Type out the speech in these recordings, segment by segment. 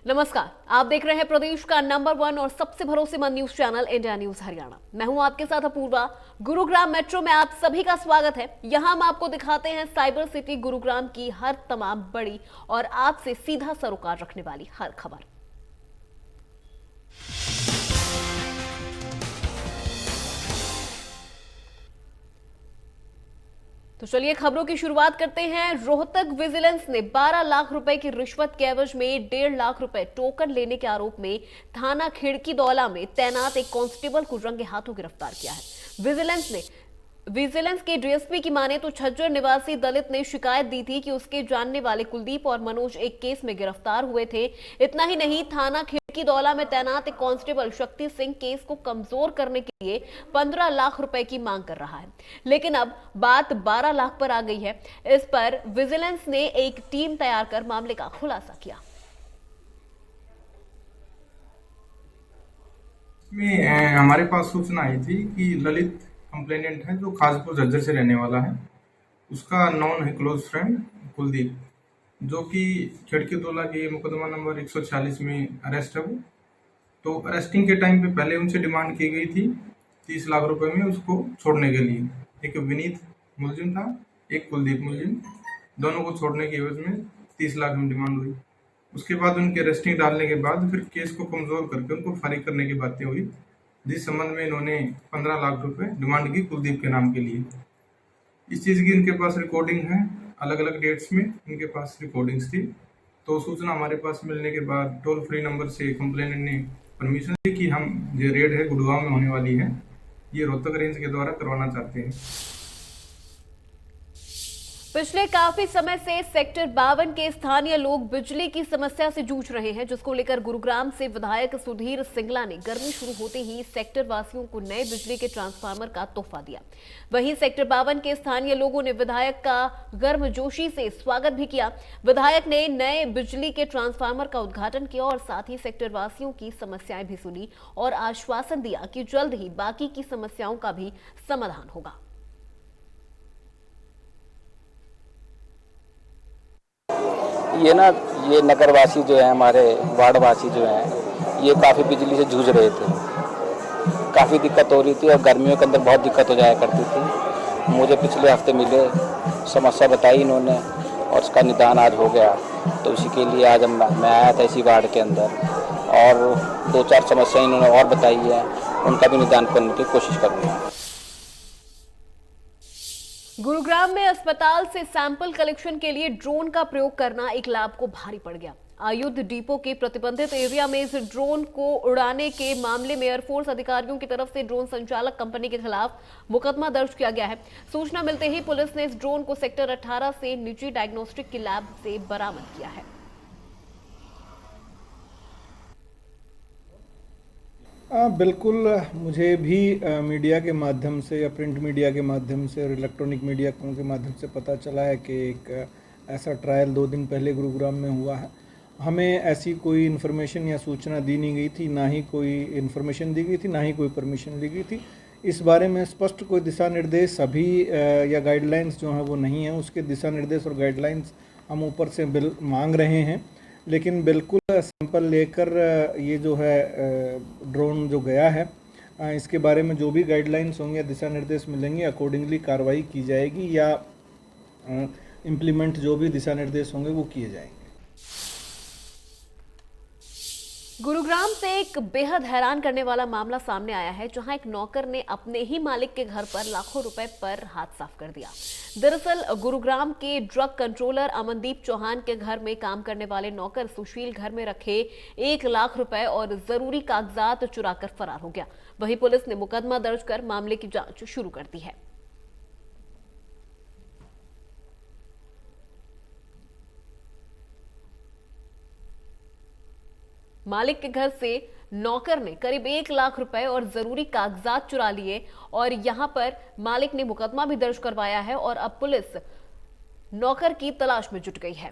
नमस्कार, आप देख रहे हैं प्रदेश का नंबर 1 और सबसे भरोसेमंद news channel India news Haryana. मैं हूं आपके साथ अपूर्वा। गुरुग्राम मेट्रो में आप सभी का स्वागत है। यहां हम आपको दिखाते हैं साइबर सिटी गुरुग्राम की हर तमाम बड़ी और आपसे सीधा सरोकार रखने वाली हर खबर। तो चलिए खबरों की शुरुआत करते हैं। रोहतक विजिलेंस ने 12 लाख रुपए की रिश्वत के एवज में 1.5 लाख रुपए टोकन लेने के आरोप में थाना खिड़की दौला में तैनात एक कांस्टेबल को रंगे हाथों गिरफ्तार किया है। विजिलेंस के डीएसपी की माने तो छज्जर निवासी दलित ने शिकायत दी थी कि उसके जानने वाले कुलदीप और मनोज एक केस में गिरफ्तार हुए थे। इतना ही नहीं, थाना खिड़की दौला में तैनात एक कांस्टेबल शक्ति सिंह केस को कमजोर करने के लिए 15 लाख रुपए की मांग कर रहा है। लेकिन अब बात 12 लाख पर आ गई है। इस पर विजिलेंस ने एक टीम तैयार कर मामले का खुलासा किया। हमारे पास सूचना आई थी कि ललित कंप्लेनेंट है जो खासपुर झज्जर से रहने वाला है। उसका नॉन है क्लोज फ्रेंड कुलदीप, जो कि खिड़की तोला के मुकदमा नंबर 146 में अरेस्ट है वो। तो अरेस्टिंग के टाइम पे पहले उनसे डिमांड की गई थी 30 लाख रुपए में उसको छोड़ने के लिए। एक विनीत मुलजिम था, एक कुलदीप मुलजिम, दोनों को छोड़ने की एवज में 30 लाख में डिमांड हुई। उसके बाद उनके अरेस्टिंग डालने के बाद फिर केस को कमजोर करके उनको फारिग करने की बातें हुई, जिस संबंध में इन्होंने 15 लाख रुपए डिमांड की कुलदीप के नाम के लिए। इस चीज की इनके पास रिकॉर्डिंग है, अलग अलग डेट्स में इनके पास रिकॉर्डिंग्स थी। तो सूचना हमारे पास मिलने के बाद टोल फ्री नंबर से कंप्लेनेंट ने परमिशन दी कि हम जो रेड है गुड़गांव में होने वाली है, ये रोहतक रेंज के द्वारा करवाना चाहते हैं। पिछले काफी समय से सेक्टर 52 के स्थानीय लोग बिजली की समस्या से जूझ रहे हैं, जिसको लेकर गुरुग्राम से विधायक सुधीर सिंगला ने गर्मी शुरू होते ही सेक्टर वासियों को नए बिजली के ट्रांसफार्मर का तोहफा दिया। वहीं सेक्टर 52 के स्थानीय लोगों ने विधायक का गर्मजोशी से स्वागत भी किया। विधायक ने नए बिजली के ट्रांसफार्मर का उद्घाटन किया और साथ ही सेक्टर वासियों की समस्याएं भी सुनी और आश्वासन दिया कि जल्द ही बाकी की समस्याओं का भी समाधान होगा। ये नगरवासी जो है, हमारे वार्डवासी जो हैं, ये काफ़ी बिजली से जूझ रहे थे। काफ़ी दिक्कत हो रही थी और गर्मियों के अंदर बहुत दिक्कत हो जाया करती थी। मुझे पिछले हफ्ते मिले, समस्या बताई इन्होंने और उसका निदान आज हो गया। तो उसी के लिए आज मैं आया था इसी वार्ड के अंदर और 2-4 समस्याएं इन्होंने और बताई है, उनका भी निदान करने की कोशिश करूँगा। गुरुग्राम में अस्पताल से सैंपल कलेक्शन के लिए ड्रोन का प्रयोग करना एक लैब को भारी पड़ गया। आयुध डिपो के प्रतिबंधित एरिया में इस ड्रोन को उड़ाने के मामले में एयरफोर्स अधिकारियों की तरफ से ड्रोन संचालक कंपनी के खिलाफ मुकदमा दर्ज किया गया है। सूचना मिलते ही पुलिस ने इस ड्रोन को सेक्टर 18 से निजी डायग्नोस्टिक की लैब से बरामद किया है। बिल्कुल। मुझे भी मीडिया के माध्यम से या प्रिंट मीडिया के माध्यम से और इलेक्ट्रॉनिक मीडिया के माध्यम से पता चला है कि एक ऐसा ट्रायल 2 दिन पहले गुरुग्राम में हुआ है। हमें ऐसी कोई इन्फॉर्मेशन या सूचना दी नहीं गई थी, ना ही कोई इन्फॉर्मेशन दी गई थी, ना ही कोई परमिशन दी गई थी। इस बारे में स्पष्ट कोई दिशा निर्देश अभी या गाइडलाइंस जो हैं वो नहीं है। उसके दिशा निर्देश और गाइडलाइंस हम ऊपर से मांग रहे हैं, लेकिन बिल्कुल सैंपल लेकर ये जो है ड्रोन जो गया है, इसके बारे में जो भी गाइडलाइंस होंगे या दिशा निर्देश मिलेंगे अकॉर्डिंगली कार्रवाई की जाएगी या इम्प्लीमेंट जो भी दिशा निर्देश होंगे वो किए जाएंगे। गुरुग्राम से एक बेहद हैरान करने वाला मामला सामने आया है, जहां एक नौकर ने अपने ही मालिक के घर पर लाखों रुपए पर हाथ साफ कर दिया। दरअसल गुरुग्राम के ड्रग कंट्रोलर अमनदीप चौहान के घर में काम करने वाले नौकर सुशील घर में रखे 1 लाख रुपए और जरूरी कागजात चुराकर फरार हो गया। वहीं पुलिस ने मुकदमा दर्ज कर मामले की जांच शुरू कर दी है। मालिक के घर से नौकर ने करीब 1 लाख रुपए और जरूरी कागजात चुरा लिए और यहां पर मालिक ने मुकदमा भी दर्ज करवाया है और अब पुलिस नौकर की तलाश में जुट गई है।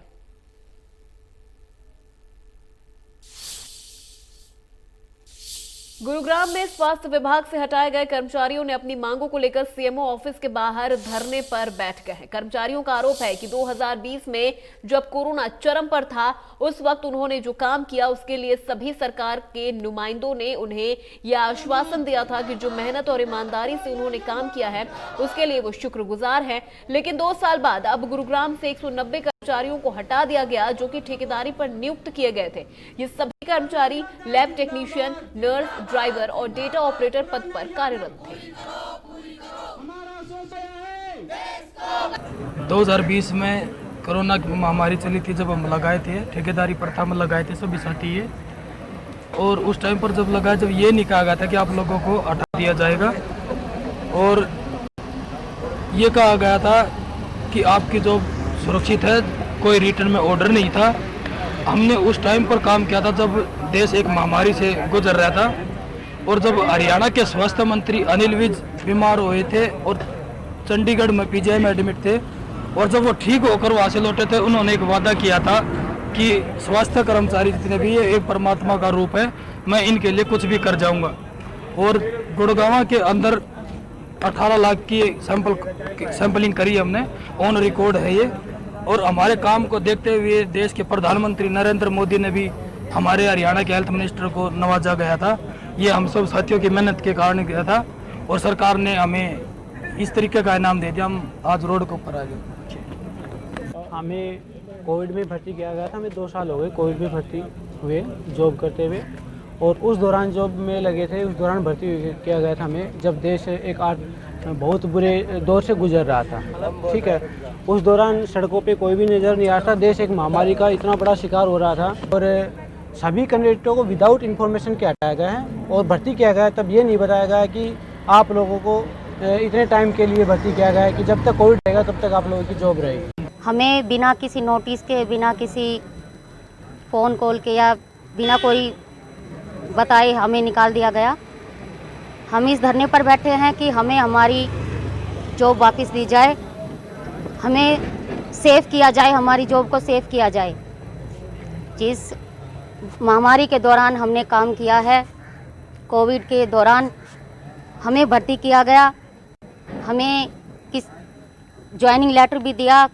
गुरुग्राम में स्वास्थ्य विभाग से हटाए गए कर्मचारियों ने अपनी मांगों को लेकर सीएमओ ऑफिस के बाहर धरने पर बैठ गए हैं। कर्मचारियों का आरोप है कि 2020 में जब कोरोना चरम पर था, उस वक्त उन्होंने जो काम किया उसके लिए सभी सरकार के नुमाइंदों ने उन्हें यह आश्वासन दिया था कि जो मेहनत और ईमानदारी से उन्होंने काम किया है उसके लिए वो शुक्रगुजार हैं। लेकिन 2 साल बाद अब गुरुग्राम से 190 कर्मचारियों को हटा दिया गया जो कि ठेकेदारी पर नियुक्त किए गए थे। ये सभी कर्मचारी लैब टेक्नीशियन, नर्स, ड्राइवर और डेटा ऑपरेटर पद पर कार्यरत थे। 2020 में कोरोना महामारी चली थी, जब हम लगाए थे ठेकेदारी प्रथा में लगाए थे सभी साथी ये, और उस टाइम पर जब लगाया, जब ये नहीं कहा गया था कि आप लोगों को हटा दिया जाएगा और ये कहा गया था कि आपकी जॉब सुरक्षित है, कोई रिटर्न में ऑर्डर नहीं था। हमने उस टाइम पर काम किया था जब देश एक महामारी से गुजर रहा था और जब हरियाणा के स्वास्थ्य मंत्री अनिल विज बीमार हुए थे और चंडीगढ़ में पीजीआई में एडमिट थे, और जब वो ठीक होकर वहाँ से लौटे थे, उन्होंने एक वादा किया था कि स्वास्थ्य कर्मचारी जितने भी ये एक परमात्मा का रूप है, मैं इनके लिए कुछ भी कर जाऊँगा। और गुड़गांव के अंदर 18 लाख की सैंपलिंग करी हमने, ऑन रिकॉर्ड है ये। और हमारे काम को देखते हुए देश के प्रधानमंत्री नरेंद्र मोदी ने भी हमारे हरियाणा के हेल्थ मिनिस्टर को नवाजा गया था। ये हम सब साथियों की मेहनत के कारण गया था और सरकार ने हमें इस तरीके का इनाम दे दिया। हम आज रोड के ऊपर आ गए। हमें कोविड में भर्ती किया गया था, हमें 2 साल हो गए कोविड में भर्ती हुए जॉब करते हुए, और उस दौरान जॉब में लगे थे, उस दौरान भर्ती किया गया था हमें जब देश एक बहुत बुरे दौर से गुजर रहा था। ठीक है, उस दौरान सड़कों पे कोई भी नज़र नहीं आ रहा था, देश एक महामारी का इतना बड़ा शिकार हो रहा था और सभी कैंडिडेटों को विदाउट इन्फॉर्मेशन के हटाया गया है और भर्ती किया गया है। तब ये नहीं बताया गया कि आप लोगों को इतने टाइम के लिए भर्ती किया गया है कि जब तक कोविड रहेगा तब तक आप लोगों की जॉब रहेगी। हमें बिना किसी नोटिस के, बिना किसी फ़ोन कॉल के या बिना कोई बताए हमें निकाल दिया गया। हम इस धरने पर बैठे हैं कि हमें हमारी जॉब वापस दी जाए, हमें सेव किया जाए, हमारी जॉब को सेव किया जाए। जिस महामारी के दौरान हमने काम किया है, कोविड के दौरान हमें भर्ती किया गया, हमें किस ज्वाइनिंग लेटर भी दिया,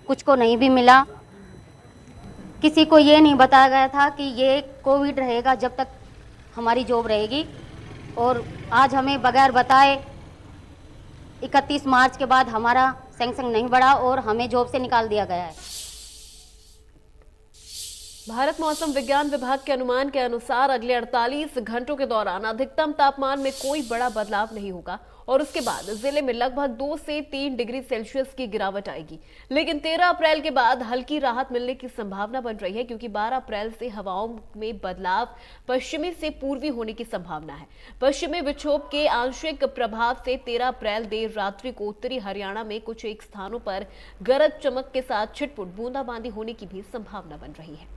कुछ को नहीं भी मिला। किसी को ये नहीं बताया गया था कि ये कोविड रहेगा जब तक हमारी जॉब रहेगी, और आज हमें बगैर बताए 31 मार्च के बाद हमारा सैंक्शन नहीं बढ़ा और हमें जॉब से निकाल दिया गया है। भारत मौसम विज्ञान विभाग के अनुमान के अनुसार अगले 48 घंटों के दौरान अधिकतम तापमान में कोई बड़ा बदलाव नहीं होगा और उसके बाद जिले में लगभग 2 से 3 डिग्री सेल्सियस की गिरावट आएगी। लेकिन 13 अप्रैल के बाद हल्की राहत मिलने की संभावना बन रही है, क्योंकि 12 अप्रैल से हवाओं में बदलाव पश्चिमी से पूर्वी होने की संभावना है। पश्चिमी विक्षोभ के आंशिक प्रभाव से 13 अप्रैल देर रात्रि को उत्तरी हरियाणा में कुछ एक स्थानों पर गरज चमक के साथ छिटपुट बूंदाबांदी होने की भी संभावना बन रही है।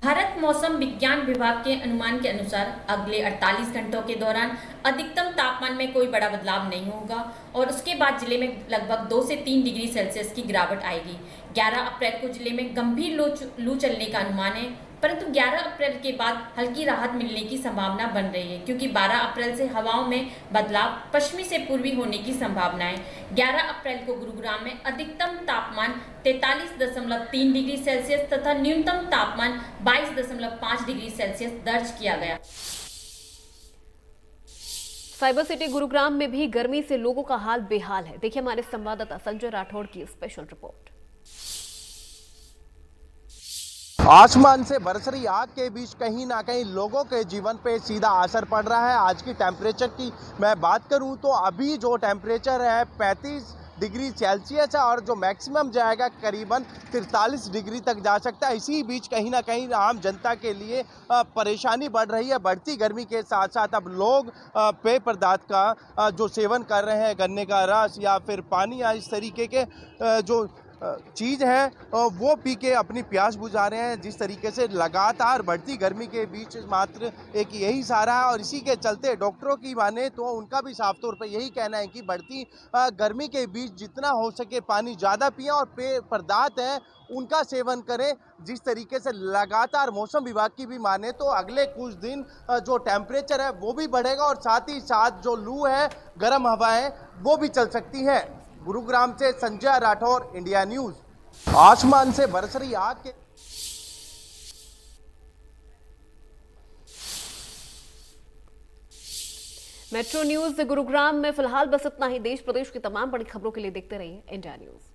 भारत मौसम विज्ञान विभाग के अनुमान के अनुसार अगले 48 घंटों के दौरान अधिकतम तापमान में कोई बड़ा बदलाव नहीं होगा और उसके बाद जिले में लगभग 2 से 3 डिग्री सेल्सियस की गिरावट आएगी। 11 अप्रैल को जिले में गंभीर लू चलने का अनुमान है, परंतु 11 अप्रैल के बाद हल्की राहत मिलने की संभावना बन रही है, क्योंकि 12 अप्रैल से हवाओं में बदलाव पश्चिमी से पूर्वी होने की संभावना है। 11 अप्रैल को गुरुग्राम में अधिकतम तापमान 43.3 डिग्री सेल्सियस तथा न्यूनतम तापमान 22.5 डिग्री सेल्सियस दर्ज किया गया। साइबर सिटी गुरुग्राम में भी गर्मी से लोगों का हाल बेहाल है। देखिए हमारे संवाददाता संजय राठौड़ की स्पेशल रिपोर्ट। आसमान से बरस रही आग के बीच कहीं ना कहीं लोगों के जीवन पे सीधा असर पड़ रहा है। आज की टेम्परेचर की मैं बात करूं तो अभी जो टेम्परेचर है 35 डिग्री सेल्सियस है और जो मैक्सिमम जाएगा करीबन 43 डिग्री तक जा सकता है। इसी बीच कहीं ना कहीं आम जनता के लिए परेशानी बढ़ रही है। बढ़ती गर्मी के साथ साथ अब लोग पेय पदार्थ का जो सेवन कर रहे हैं, गन्ने का रस या फिर पानी या इस तरीके के जो चीज़ है वो पी के अपनी प्यास बुझा रहे हैं। जिस तरीके से लगातार बढ़ती गर्मी के बीच मात्र एक यही सहारा है और इसी के चलते डॉक्टरों की माने तो उनका भी साफ तौर पर यही कहना है कि बढ़ती गर्मी के बीच जितना हो सके पानी ज़्यादा पिएं और पेय पदार्थ हैं उनका सेवन करें। जिस तरीके से लगातार मौसम विभाग की भी माने तो अगले कुछ दिन जो टेम्परेचर है वो भी बढ़ेगा और साथ ही साथ जो लू है, गर्म हवाएं वो भी चल सकती हैं। गुरुग्राम से संजय राठौर, इंडिया न्यूज़। आसमान से बरस रही आग के मेट्रो न्यूज गुरुग्राम में फिलहाल बस इतना ही। देश प्रदेश की तमाम बड़ी खबरों के लिए देखते रहिए इंडिया न्यूज।